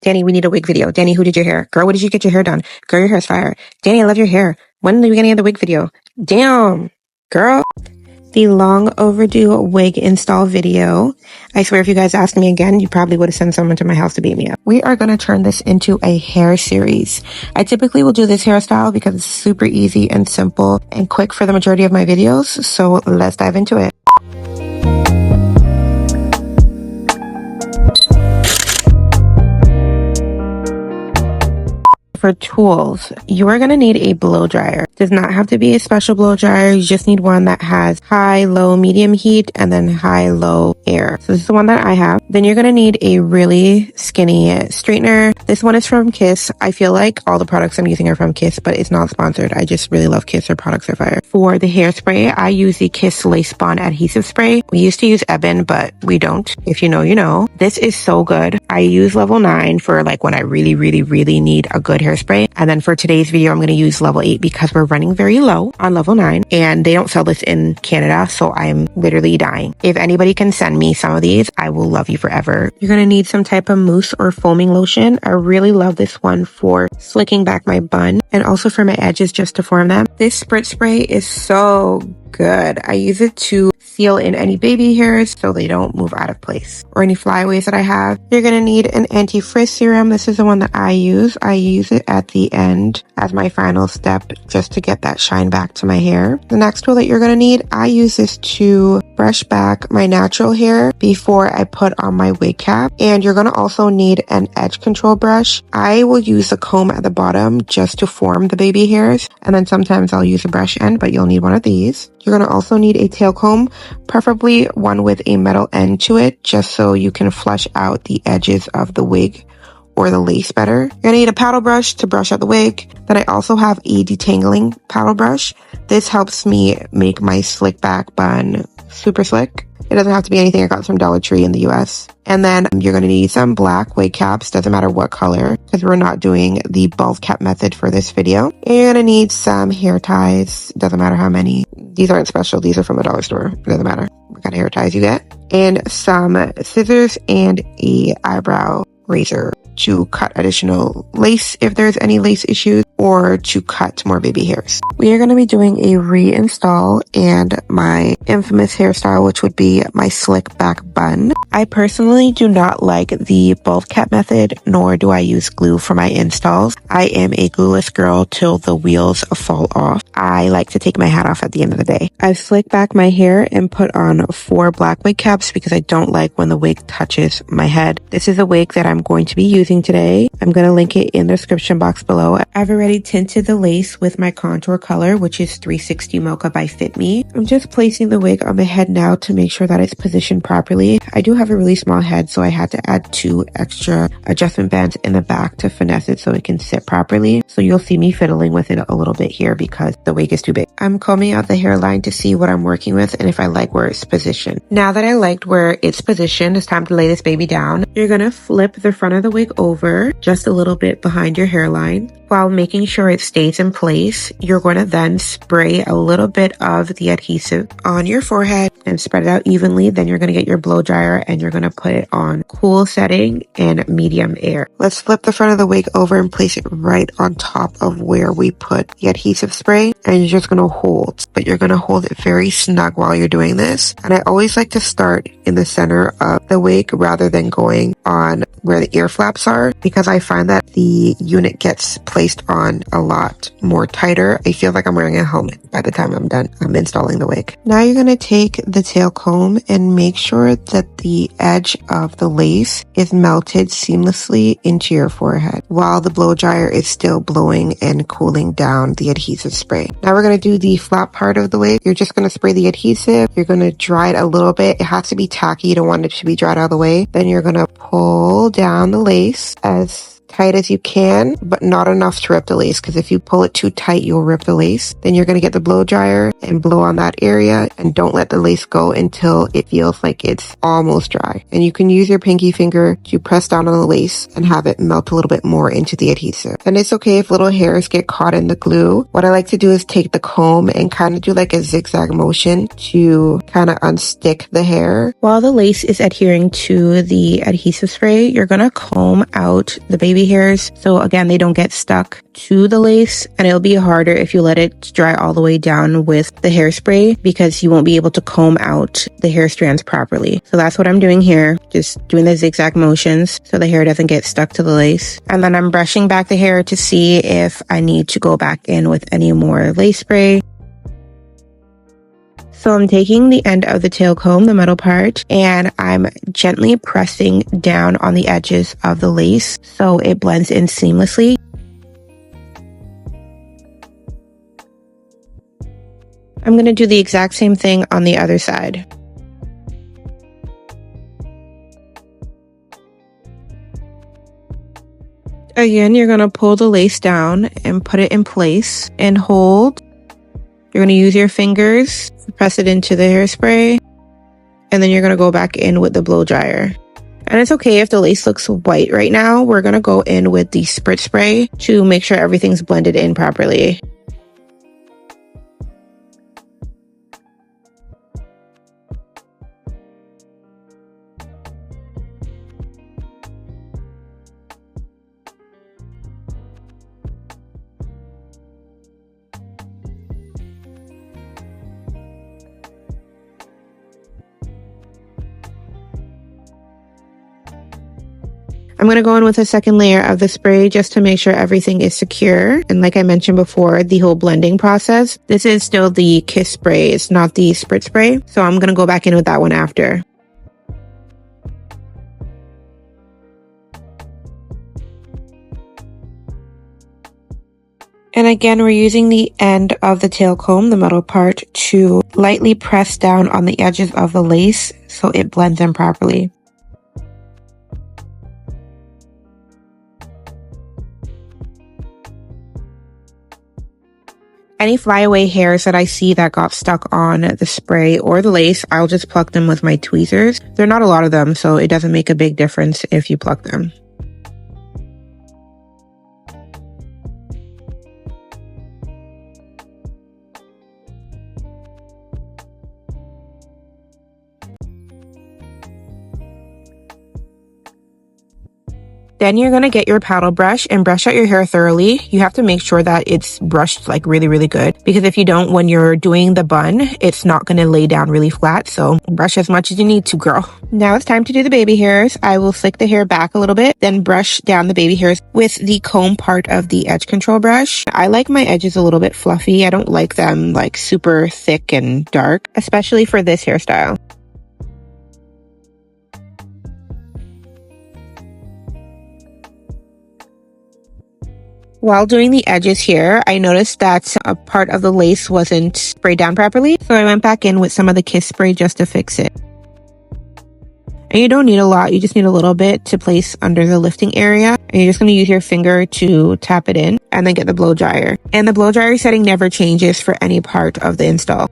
Dani, we need a wig video. Dani, who did your hair? Girl, what did you get your hair done? Girl, your hair's fire. Dani, I love your hair. When are we getting the wig video? Damn, girl. The long overdue wig install video. I swear if you guys asked me again, you probably would have sent someone to my house to beat me up. We are going to turn this into a hair series. I typically will do this hairstyle because it's super easy and simple and quick for the majority of my videos. So let's dive into it. For tools, you are going to need a blow dryer. Does not have to be a special blow dryer. You just need one that has high, low, medium heat, and then high, low air. So this is the one that I have. Then you're going to need a really skinny straightener. This one is from Kiss. I feel like all the products I'm using are from Kiss, but it's not sponsored. I just really love Kiss. Their products are fire. For the hairspray, I use the Kiss Lace Bond Adhesive Spray. We used to use Ebon, but we don't. If you know, you know. This is so good. I use level 9 for like when I really need a good hairspray. And then for today's video, I'm going to use level 8 because we're running very low on level 9 and they don't sell this in Canada. So I'm literally dying. If anybody can send me some of these, I will love you forever. You're going to need some type of mousse or foaming lotion. I really love this one for slicking back my bun and also for my edges just to form them. This Spritz spray is so good. I use it to seal in any baby hairs so they don't move out of place or any flyaways that I have. You're going to need an anti-frizz serum. This is the one that I use. I use it at the end as my final step just to get that shine back to my hair. The next tool that you're going to need, I use this to brush back my natural hair before I put on my wig cap. And you're going to also need an edge control brush. I will use a comb at the bottom just to form the baby hairs. And then sometimes I'll use a brush end, but you'll need one of these. You're going to also need a tail comb, preferably one with a metal end to it, just so you can flush out the edges of the wig or the lace better. You're going to need a paddle brush to brush out the wig. Then I also have a detangling paddle brush. This helps me make my slick back bun super slick. It doesn't have to be anything I got from Dollar Tree in the US. And then you're going to need some black wig caps, doesn't matter what color, because we're not doing the bulb cap method for this video. And you're going to need some hair ties, doesn't matter how many. These aren't special, these are from the dollar store, it doesn't matter what kind of hair ties you get. And some scissors and a eyebrow razor to cut additional lace if there's any lace issues or to cut more baby hairs. We are going to be doing a reinstall and my infamous hairstyle, which would be my slick back bun. I personally do not like the bulb cap method, nor do I use glue for my installs. I am a glueless girl till the wheels fall off. I like to take my hat off at the end of the day. I've slicked back my hair and put on 4 black wig caps because I don't like when the wig touches my head. This is a wig that I'm going to be using today. I'm going to link it in the description box below. I've already tinted the lace with my contour color, which is 360 Mocha by Fit Me. I'm just placing the wig on the head now to make sure that it's positioned properly. I do have a really small head, so I had to add 2 extra adjustment bands in the back to finesse it so it can sit properly. So you'll see me fiddling with it a little bit here because the wig is too big. I'm combing out the hairline to see what I'm working with and if I like where it's positioned. Now that I liked where it's positioned, it's time to lay this baby down. You're going to flip the front of the wig over just a little bit behind your hairline. While making sure it stays in place, you're going to then spray a little bit of the adhesive on your forehead and spread it out evenly. Then you're going to get your blow dryer and you're going to put it on cool setting and medium air. Let's flip the front of the wig over and place it right on top of where we put the adhesive spray. And you're just going to hold, but you're going to hold it very snug while you're doing this. And I always like to start in the center of the wig rather than going on where the ear flaps are, because I find that the unit gets placed on a lot more tighter. I feel like I'm wearing a helmet by the time I'm done installing the wig. Now you're going to take the tail comb and make sure that the edge of the lace is melted seamlessly into your forehead while the blow dryer is still blowing and cooling down the adhesive spray. Now we're going to do the flap part of the wig. You're just going to spray the adhesive. You're going to dry it a little bit. It has to be tacky. You don't want it to be dried all the way. Then you're going to pull down the lace as tight as you can, but not enough to rip the lace, because if you pull it too tight, you'll rip the lace. Then you're going to get the blow dryer and blow on that area, and don't let the lace go until it feels like it's almost dry. And you can use your pinky finger to press down on the lace and have it melt a little bit more into the adhesive. And it's okay if little hairs get caught in the glue. What I like to do is take the comb and kind of do like a zigzag motion to kind of unstick the hair. While the lace is adhering to the adhesive spray, you're going to comb out the baby hairs, so again they don't get stuck to the lace, and it'll be harder if you let it dry all the way down with the hairspray, because you won't be able to comb out the hair strands properly. So that's what I'm doing here, just doing the zigzag motions so the hair doesn't get stuck to the lace. And then I'm brushing back the hair to see if I need to go back in with any more lace spray. So I'm taking the end of the tail comb, the metal part, and I'm gently pressing down on the edges of the lace so it blends in seamlessly. I'm going to do the exact same thing on the other side. Again, you're going to pull the lace down and put it in place and hold. You're going to use your fingers to press it into the hairspray, and then you're going to go back in with the blow dryer. And it's okay if the lace looks white right now. We're going to go in with the Spritz spray to make sure everything's blended in properly. I'm going to go in with a second layer of the spray just to make sure everything is secure. And like I mentioned before, the whole blending process, this is still the Kiss spray. It's not the Spritz spray. So I'm going to go back in with that one after. And again, we're using the end of the tail comb, the metal part, to lightly press down on the edges of the lace so it blends in properly. Any flyaway hairs that I see that got stuck on the spray or the lace, I'll just pluck them with my tweezers. There are not a lot of them, so it doesn't make a big difference if you pluck them. Then you're going to get your paddle brush and brush out your hair thoroughly. You have to make sure that it's brushed like really, really good, because if you don't, when you're doing the bun, it's not going to lay down really flat. So brush as much as you need to, girl. Now it's time to do the baby hairs. I will slick the hair back a little bit, then brush down the baby hairs with the comb part of the edge control brush. I like my edges a little bit fluffy. I don't like them like super thick and dark, especially for this hairstyle. While doing the edges here, I noticed that a part of the lace wasn't sprayed down properly, so I went back in with some of the Kiss spray just to fix it. And you don't need a lot, you just need a little bit to place under the lifting area. And you're just going to use your finger to tap it in and then get the blow dryer. And the blow dryer setting never changes for any part of the install.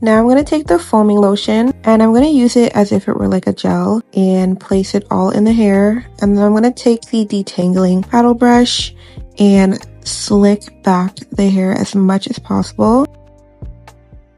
Now I'm going to take the foaming lotion and I'm going to use it as if it were like a gel and place it all in the hair. And then I'm going to take the detangling paddle brush and slick back the hair as much as possible.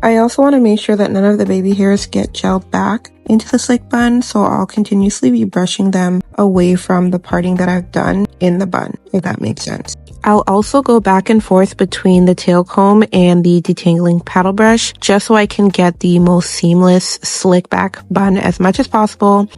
I also want to make sure that none of the baby hairs get gelled back into the slick bun, so I'll continuously be brushing them away from the parting that I've done in the bun, if that makes sense. I'll also go back and forth between the tail comb and the detangling paddle brush just so I can get the most seamless slick back bun as much as possible.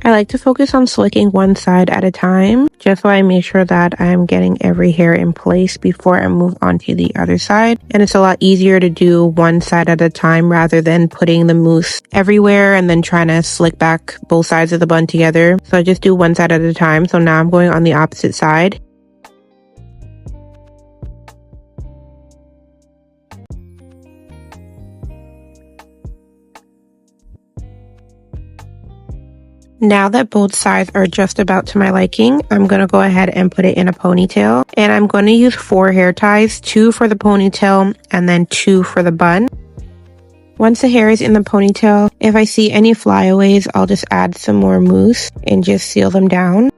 I like to focus on slicking one side at a time, just so I make sure that I'm getting every hair in place before I move on to the other side. And it's a lot easier to do one side at a time rather than putting the mousse everywhere and then trying to slick back both sides of the bun together. So I just do one side at a time. So now I'm going on the opposite side. Now that both sides are just about to my liking, I'm going to go ahead and put it in a ponytail. And I'm going to use 4 hair ties, 2 for the ponytail and then 2 for the bun. Once the hair is in the ponytail, if I see any flyaways, I'll just add some more mousse and just seal them down.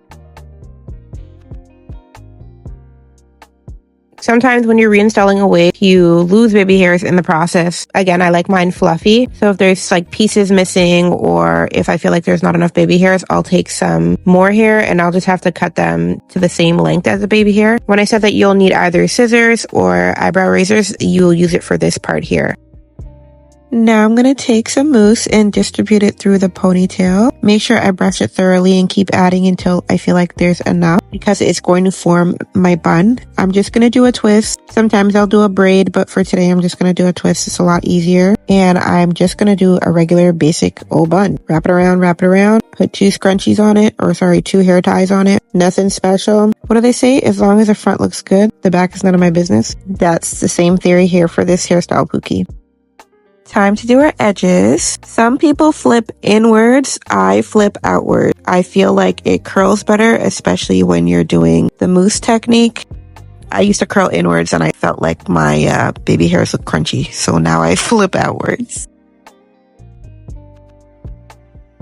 Sometimes when you're reinstalling a wig, you lose baby hairs in the process. Again, I like mine fluffy. So if there's like pieces missing or if I feel like there's not enough baby hairs, I'll take some more hair and I'll just have to cut them to the same length as the baby hair. When I said that you'll need either scissors or eyebrow razors, you'll use it for this part here. Now I'm going to take some mousse and distribute it through the ponytail. Make sure I brush it thoroughly and keep adding until I feel like there's enough because it's going to form my bun. I'm just going to do a twist. Sometimes I'll do a braid, but for today I'm just going to do a twist. It's a lot easier. And I'm just going to do a regular basic old bun. Wrap it around, put 2 scrunchies on it, or sorry, 2 hair ties on it. Nothing special. What do they say? As long as the front looks good, the back is none of my business. That's the same theory here for this hairstyle, Pookie. Time to do our edges. Some people flip inwards. I flip outward. I feel like it curls better, especially when you're doing the mousse technique. I used to curl inwards and I felt like my baby hairs look crunchy. So now I flip outwards.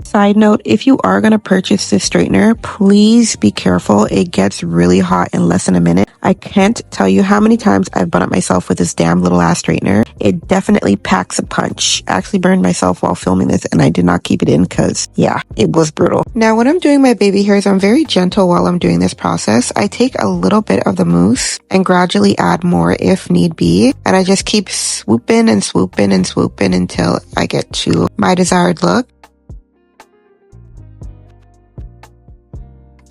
Side note, if you are going to purchase this straightener, please be careful. It gets really hot in less than a minute. I can't tell you how many times I've burned up myself with this damn little ass straightener. It definitely packs a punch. I actually burned myself while filming this and I did not keep it in because, yeah, it was brutal. Now, when I'm doing my baby hairs, I'm very gentle while I'm doing this process. I take a little bit of the mousse and gradually add more if need be. And I just keep swooping and swooping and swooping until I get to my desired look.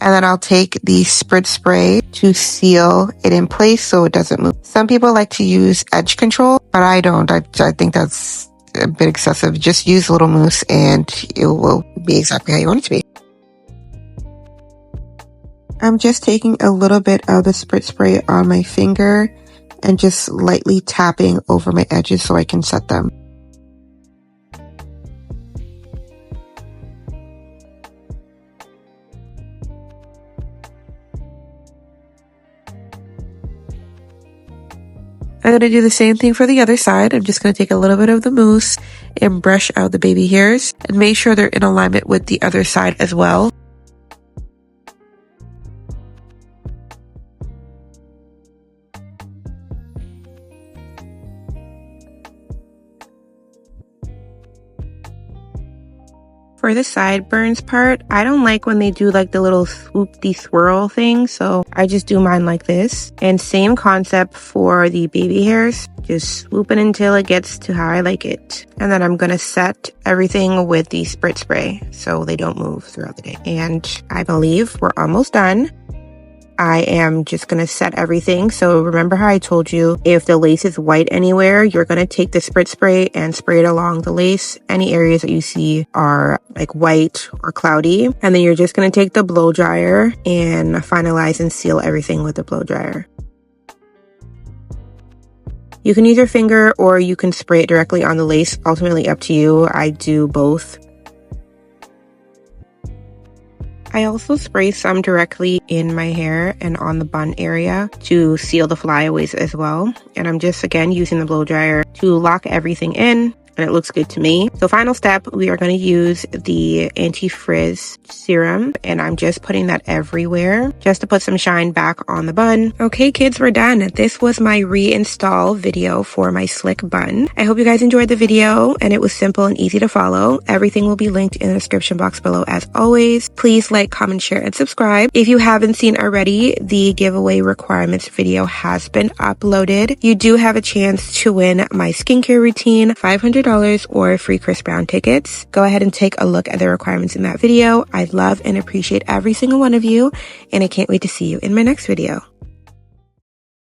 And then I'll take the Spritz spray to seal it in place so it doesn't move. Some people like to use edge control, but I don't. I think that's a bit excessive. Just use a little mousse and it will be exactly how you want it to be. I'm just taking a little bit of the Spritz spray on my finger and just lightly tapping over my edges so I can set them. I'm going to do the same thing for the other side. I'm just going to take a little bit of the mousse and brush out the baby hairs and make sure they're in alignment with the other side as well. For the sideburns part, I don't like when they do like the little swoopty swirl thing, so I just do mine like this. And same concept for the baby hairs, just swoop it until it gets to how I like it. And then I'm gonna set everything with the Spritz spray so they don't move throughout the day. And I believe we're almost done. I am just going to set everything. So remember how I told you if the lace is white anywhere, you're going to take the Spritz spray and spray it along the lace. Any areas that you see are like white or cloudy. And then you're just going to take the blow dryer and finalize and seal everything with the blow dryer. You can use your finger or you can spray it directly on the lace. Ultimately up to you. I do both. I also spray some directly in my hair and on the bun area to seal the flyaways as well. And I'm just, again, using the blow dryer to lock everything in. And it looks good to me. So final step, we are going to use the anti-frizz serum. And I'm just putting that everywhere just to put some shine back on the bun. Okay, kids, we're done. This was my reinstall video for my slick bun. I hope you guys enjoyed the video and it was simple and easy to follow. Everything will be linked in the description box below as always. Please like, comment, share, and subscribe. If you haven't seen already, the giveaway requirements video has been uploaded. You do have a chance to win my skincare routine, $500 $10 or free Chris Brown tickets. Go ahead and take a look at the requirements in that video. I love and appreciate every single one of you, and I can't wait to see you in my next video.